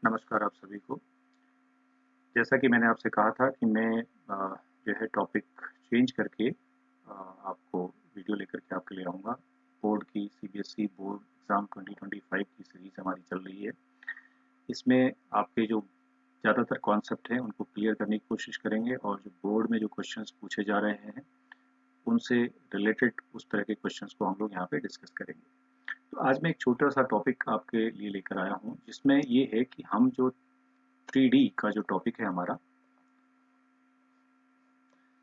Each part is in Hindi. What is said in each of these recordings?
नमस्कार आप सभी को। जैसा कि मैंने आपसे कहा था कि मैं जो है टॉपिक चेंज करके आपको वीडियो लेकर के आपके लिए आऊँगा। बोर्ड की सीबीएसई बोर्ड एग्ज़ाम 2025 की सीरीज़ हमारी चल रही है। इसमें आपके जो ज़्यादातर कॉन्सेप्ट हैं उनको क्लियर करने की कोशिश करेंगे और जो बोर्ड में जो क्वेश्चंस पूछे जा रहे हैं उनसे रिलेटेड उस तरह के क्वेश्चंस को हम लोग यहाँ पे डिस्कस करेंगे। तो आज मैं एक छोटा सा टॉपिक आपके लिए लेकर आया हूँ जिसमें ये है कि हम जो 3D का जो टॉपिक है हमारा,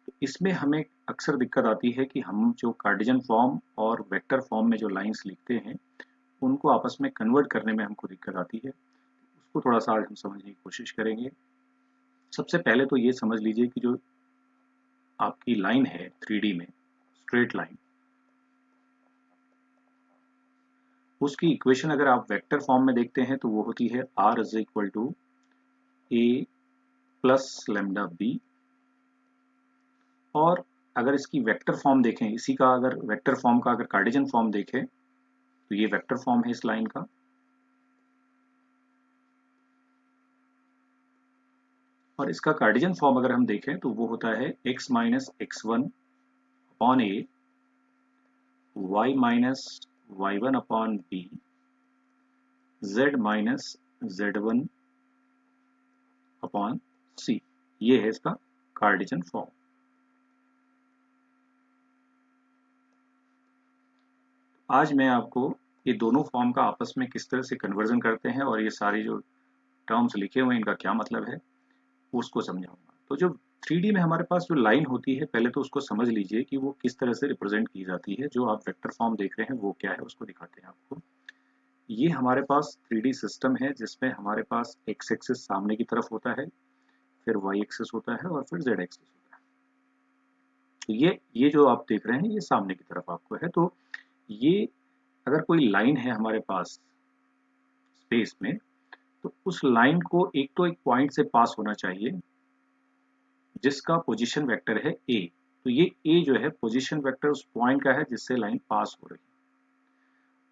तो इसमें हमें अक्सर दिक्कत आती है कि हम जो कार्टेशियन फॉर्म और वेक्टर फॉर्म में जो लाइंस लिखते हैं उनको आपस में कन्वर्ट करने में हमको दिक्कत आती है। उसको थोड़ा सा आज हम समझने की कोशिश करेंगे। सबसे पहले तो ये समझ लीजिए कि जो आपकी लाइन है 3D में स्ट्रेट लाइन, उसकी इक्वेशन अगर आप वेक्टर फॉर्म में देखते हैं तो वो होती है r is equal to a plus lambda b. और अगर इसकी वेक्टर फॉर्म देखें, इसी का अगर वेक्टर फॉर्म का अगर कार्टेशियन फॉर्म देखें तो ये वेक्टर फॉर्म है इस लाइन का। और इसका कार्टेशियन फॉर्म अगर हम देखें तो वो होता है x minus x one upon a, y minus y one upon b, z minus z one upon c. ये है इसका कार्टेशियन फॉर्म। आज मैं आपको ये दोनों फॉर्म का आपस में किस तरह से कन्वर्जन करते हैं और ये सारे जो टर्म्स लिखे हुए हैं इनका क्या मतलब है उसको समझाऊंगा। तो जो 3D में हमारे पास जो लाइन होती है, पहले तो उसको समझ लीजिए कि वो किस तरह से रिप्रेजेंट की जाती है। जो आप वेक्टर फॉर्म देख रहे हैं वो क्या है उसको दिखाते हैं आपको। ये हमारे पास 3D सिस्टम है जिसमें हमारे पास एक्स एक्सिस सामने की तरफ होता है, फिर वाई एक्सिस होता है और फिर जेड एक्सिस होता है। तो ये जो आप देख रहे हैं ये सामने की तरफ आपको है। तो ये अगर कोई लाइन है हमारे पास स्पेस में, तो उस लाइन को एक तो एक पॉइंट से पास होना चाहिए जिसका पोजीशन वेक्टर है a। तो ये a जो है पोजीशन वेक्टर उस पॉइंट का है जिससे लाइन पास हो रही है।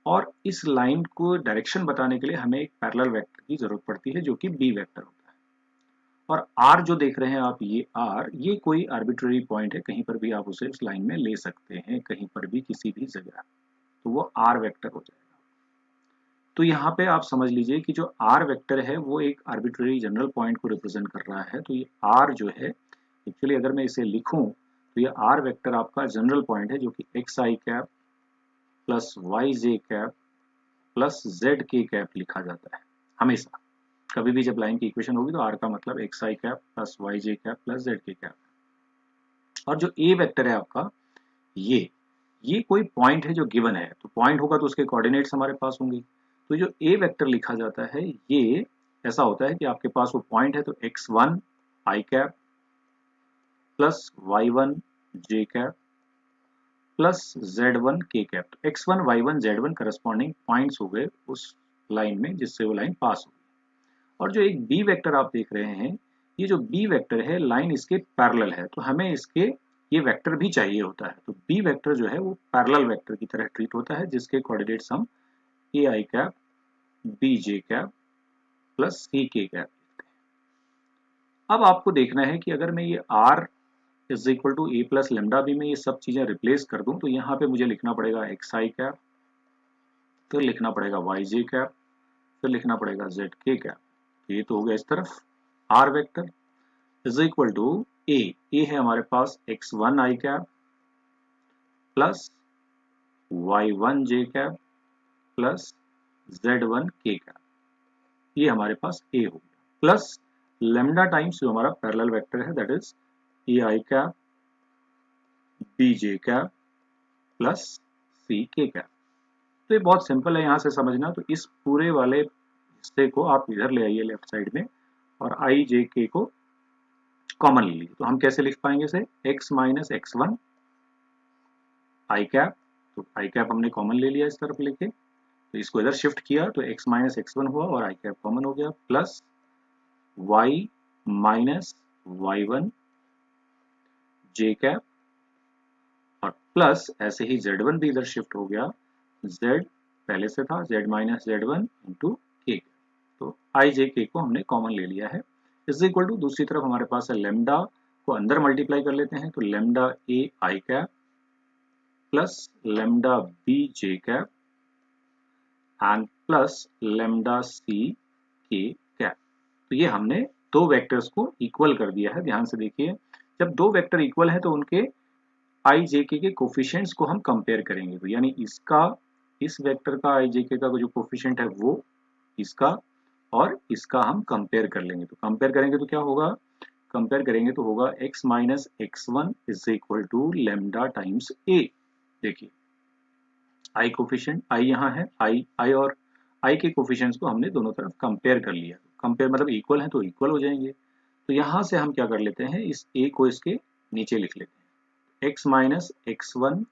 और इस लाइन को डायरेक्शन बताने के लिए हमें एक पैरेलल वेक्टर की जरूरत पड़ती है जो कि b वेक्टर होता है। और r जो देख रहे हैं आप, ये r ये कोई आर्बिट्ररी पॉइंट है, कहीं पर भी आप उसे इस लाइन में ले सकते हैं, कहीं पर भी किसी भी जगह, तो वो r वेक्टर हो जाएगा। तो यहाँ पे आप समझ लीजिए कि जो r वेक्टर है वो एक आर्बिट्ररी जनरल पॉइंट को रिप्रेजेंट कर रहा है। तो ये r जो है, एक्चुअली अगर मैं इसे लिखूं तो ये r वेक्टर आपका जनरल पॉइंट है जो कि एक्स आई कैप प्लस वाई जे कैप प्लस जेड के कैप लिखा जाता है हमेशा। कभी भी जब लाइन की इक्वेशन होगी तो r का मतलब एक्स आई कैप प्लस वाई जे कैप प्लस जेड के कैप। और जो a वेक्टर है आपका, ये कोई पॉइंट है जो गिवन है, तो पॉइंट होगा तो उसके कोऑर्डिनेट्स हमारे पास होंगे। तो जो a वेक्टर लिखा जाता है ये ऐसा होता है कि आपके पास वो पॉइंट है तो x1 i cap plus y1 j cap plus z1 k cap. तो x1 y1 z1 corresponding points हो गए उस लाइन में जिससे वो लाइन पास हो गई। और जो एक b वेक्टर आप देख रहे हैं, ये जो b वेक्टर है लाइन इसके पैरेलल है, तो हमें इसके ये वेक्टर भी चाहिए होता है। तो b वेक्टर जो है वो पैरेलल वेक्टर की तरह ट्रीट होता है जिसके कोऑर्डिनेट्स हम a i cap b j cap plus c k cap लिखते हैं। अब आपको देखना है कि अगर मैं ये r is equal to a plus lambda b में ये सब चीजें रिप्लेस कर दूं तो यहाँ पे मुझे लिखना पड़ेगा एक्स आई कैप, फिर लिखना पड़ेगा वाई जे कैप, फिर लिखना पड़ेगा जेड के कैप। तो ये तो हो गया इस तरफ r vector is equal to a है हमारे पास x one i cap plus y one j cap plus z one k cap. ये हमारे पास a हो गया प्लस लेमडा टाइम्स जो हमारा पैरेलल वेक्टर है that is a i cap b j cap plus c k cap. तो ये बहुत सिंपल है यहाँ से समझना। तो इस पूरे वाले हिस्से को आप इधर ले आइए लेफ्ट साइड में और आई जे के को कॉमन ले लीजिए। तो हम कैसे लिख पाएंगे इसे, x minus x one i cap, तो आई कैप हमने कॉमन ले लिया इस तरफ लेके, तो इसको इधर शिफ्ट किया तो x माइनस एक्स वन हुआ और आई कैप कॉमन हो गया plus y minus y one j cap और प्लस ऐसे ही z1 भी इधर शिफ्ट हो गया, z पहले से था z minus z one into के। तो आई जे के को हमने कॉमन ले लिया है, इज इक्वल टू दूसरी तरफ हमारे पास है लेमडा को अंदर मल्टीप्लाई कर लेते हैं, तो lambda a i cap plus lambda b j cap and plus lambda c k cap. तो ये हमने दो वेक्टर्स को इक्वल कर दिया है। ध्यान से देखिए, जब दो वेक्टर इक्वल है तो उनके आई जे के कोफिशिएंट्स को हम कंपेयर करेंगे। तो यानी इसका, इस वेक्टर का आई जे के का जो कोफिशिएंट है वो इसका और इसका हम कंपेयर कर लेंगे। तो कंपेयर करेंगे तो क्या होगा, कंपेयर करेंगे तो होगा x minus x one is equal to lambda times a. देखिए आई कोफिशिएंट, आई यहाँ है, आई और आई के कोफिशिएंट्स को हमने दोनों तरफ कंपेयर कर लिया। कंपेयर मतलब इक्वल है तो इक्वल हो जाएंगे। तो यहाँ से हम क्या कर लेते हैं, इस ए को इसके नीचे लिख लेते हैं, x minus x one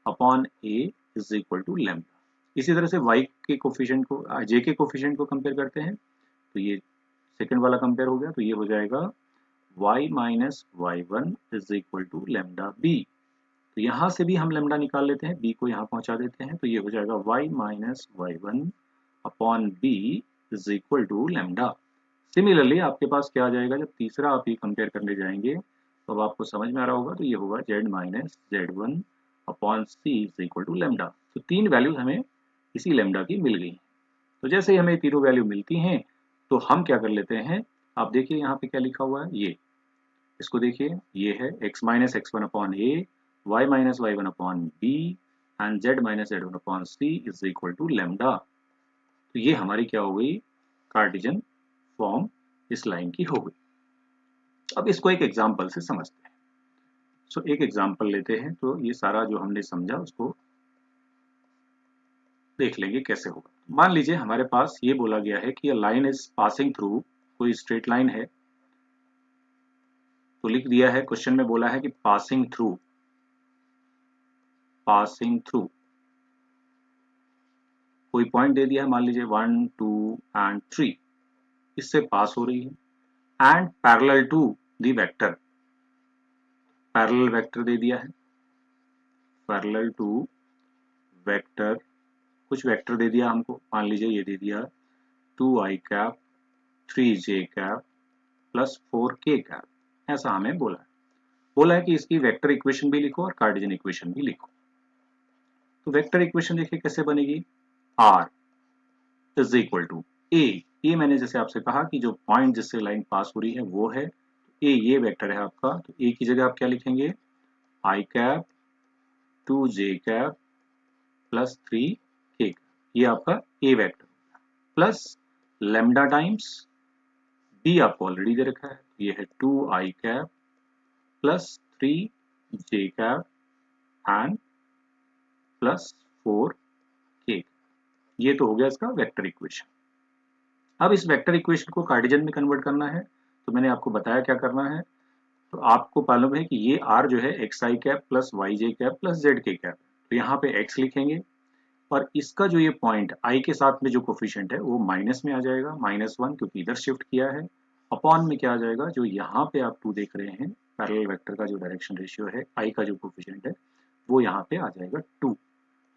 upon a is equal to lambda. इसी तरह से y के कोफिशिएंट को, j के कोफिशिएंट को कंपेयर करते हैं, तो ये सेकंड वाला कंपेयर हो गया, तो ये हो जाएगा y minus y one is equal to lambda b. तो यहाँ से भी हम लेमडा निकाल लेते हैं, b को यहाँ पहुंचा देते हैं, तो ये हो जाएगा y minus y one upon b is equal to lambda. Similarly आपके पास क्या आ जाएगा, जब तीसरा आप ये कंपेयर करने जाएंगे तो अब आपको समझ में आ रहा होगा, तो ये होगा z minus z one upon c is equal to lambda. तो तीन वैल्यूज हमें इसी लेमडा की मिल गई। तो जैसे ही हमें तीनों वैल्यू मिलती हैं तो हम क्या कर लेते हैं, आप देखिए यहाँ पे क्या लिखा हुआ है, ये इसको देखिए, ये है x minus x one upon a, y minus y one upon b and z minus z one upon c is equal to lambda. तो ये हमारी क्या हो गई, कार्टेशियन फॉर्म इस लाइन की हो गई। अब इसको एक एग्जाम्पल से समझते हैं। सो एक एग्जाम्पल लेते हैं, तो ये सारा जो हमने समझा उसको देख लेंगे कैसे होगा। मान लीजिए हमारे पास ये बोला गया है कि लाइन इज पासिंग थ्रू, कोई स्ट्रेट लाइन है, तो लिख दिया है क्वेश्चन में, बोला है कि पासिंग थ्रू, पासिंग थ्रू कोई पॉइंट दे दिया है, मान लीजिए 1 2 एंड 3, इससे पास हो रही है and parallel to the vector, parallel vector दे दिया है, पैरेलल टू वेक्टर, कुछ वेक्टर दे दिया हमको, मान लीजिए ये दे दिया 2i cap 3j cap plus 4k cap, ऐसा हमें बोला है कि इसकी वेक्टर इक्वेशन भी लिखो और कार्टेशियन इक्वेशन भी लिखो। तो वेक्टर इक्वेशन देखिए कैसे बनेगी, r इज इक्वल टू ए मैंने जैसे आपसे कहा कि जो पॉइंट जिससे लाइन पास हो रही है वो है ए, ये वेक्टर है आपका, तो ए की जगह आप क्या लिखेंगे, i cap 2j cap plus 3k, ये आपका a vector, plus lambda times b आपको ऑलरेडी दे रखा है, ये है 2i cap plus 3j cap and plus 4k। ये तो हो गया इसका वेक्टर इक्वेशन। अब इस वेक्टर इक्वेशन को कार्टेशियन में कन्वर्ट करना है, तो मैंने आपको बताया क्या करना है। तो आपको मालूम है कि ये r जो है xi cap plus yj cap plus zk cap, तो यहाँ पे x लिखेंगे और इसका जो ये पॉइंट i के साथ में जो कोफिशिएंट है वो माइनस में आ जाएगा, -1, क्योंकि इधर शिफ्ट किया है, अपॉन में क्या आ जाएगा, जो यहाँ पे आप 2 देख रहे हैं, पैरेलल वेक्टर का जो डायरेक्शन रेशियो है, i का जो कोफिशिएंट है वो यहाँ पे आ जाएगा 2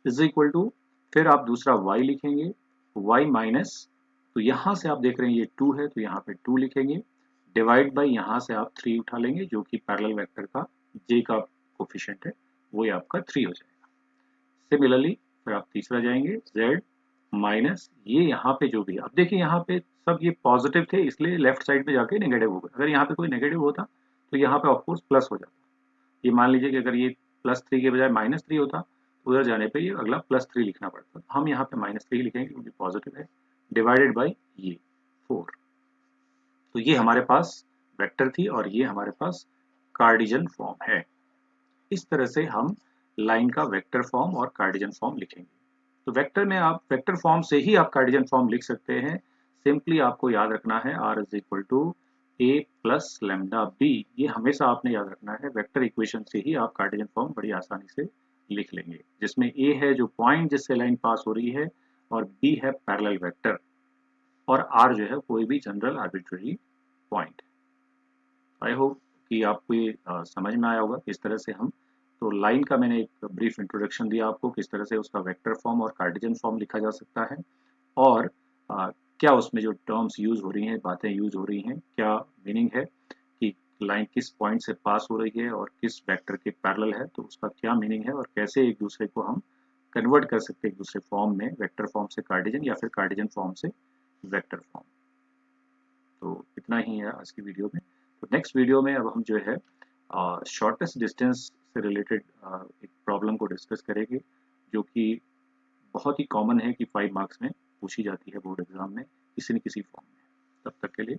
इज इक्वल टू, फिर आप दूसरा y लिखेंगे, y माइनस, तो यहाँ से आप देख रहे हैं ये 2 है तो यहाँ पे 2 लिखेंगे, डिवाइड बाई यहाँ से आप 3 उठा लेंगे जो कि पैरेलल वेक्टर का j का कोफिशिएंट है, वो ये आपका 3 हो जाएगा। सिमिलरली फिर आप तीसरा जाएंगे, z माइनस ये यहाँ पे जो भी, अब देखिए यहाँ पे सब ये पॉजिटिव थे इसलिए लेफ्ट साइड पे जाके नेगेटिव हो गया, अगर यहाँ पे कोई नेगेटिव होता तो यहाँ पे ऑफकोर्स प्लस हो जाता। ये मान लीजिए कि अगर ये +3 के बजाय -3 होता तो उधर जाने पे ये अगला +3 लिखना पड़ता, हम यहाँ पे -3 लिखेंगे क्योंकि पॉजिटिव है, डिवाइडेड बाई ये 4। तो ये हमारे पास वेक्टर थी और ये हमारे पास कार्टेशियन फॉर्म है। इस तरह से हम लाइन का वेक्टर फॉर्म और कार्टेशियन फॉर्म लिखेंगे। तो वेक्टर में आप, वेक्टर फॉर्म से ही आप कार्टेशियन फॉर्म लिख सकते हैं। सिंपली आपको याद रखना है r is equal to a plus lambda b, ये हमेशा आपने याद रखना है। वेक्टर इक्वेशन से ही आप कार्टेशियन फॉर्म बड़ी आसानी से लिख लेंगे, जिसमें a है जो पॉइंट जिससे लाइन पास हो रही है और b है पैरेलल वेक्टर और r जो है कोई भी general arbitrary point. I hope कि आपको ये समझ में आया होगा किस तरह से हम, तो लाइन का मैंने एक ब्रीफ इंट्रोडक्शन दिया आपको, किस तरह से उसका वेक्टर फॉर्म और कार्टेशियन फॉर्म लिखा जा सकता है, और क्या उसमें जो टर्म्स यूज हो रही हैं, बातें यूज हो रही हैं, क्या मीनिंग है कि लाइन किस पॉइंट से पास हो रही है और किस वेक्टर के पैरेलल है, तो उसका क्या मीनिंग है और कैसे एक दूसरे को हम कन्वर्ट कर सकते हैं एक दूसरे फॉर्म में, वेक्टर फॉर्म से कार्टेशियन या फिर कार्टेशियन फॉर्म से वेक्टर फॉर्म। तो इतना ही है आज की वीडियो में। तो नेक्स्ट वीडियो में अब हम जो है शॉर्टेस्ट डिस्टेंस से रिलेटेड एक प्रॉब्लम को डिस्कस करेंगे, जो कि बहुत ही कॉमन है कि 5 मार्क्स में पूछी जाती है बोर्ड एग्जाम में किसी न किसी फॉर्म में। तब तक के लिए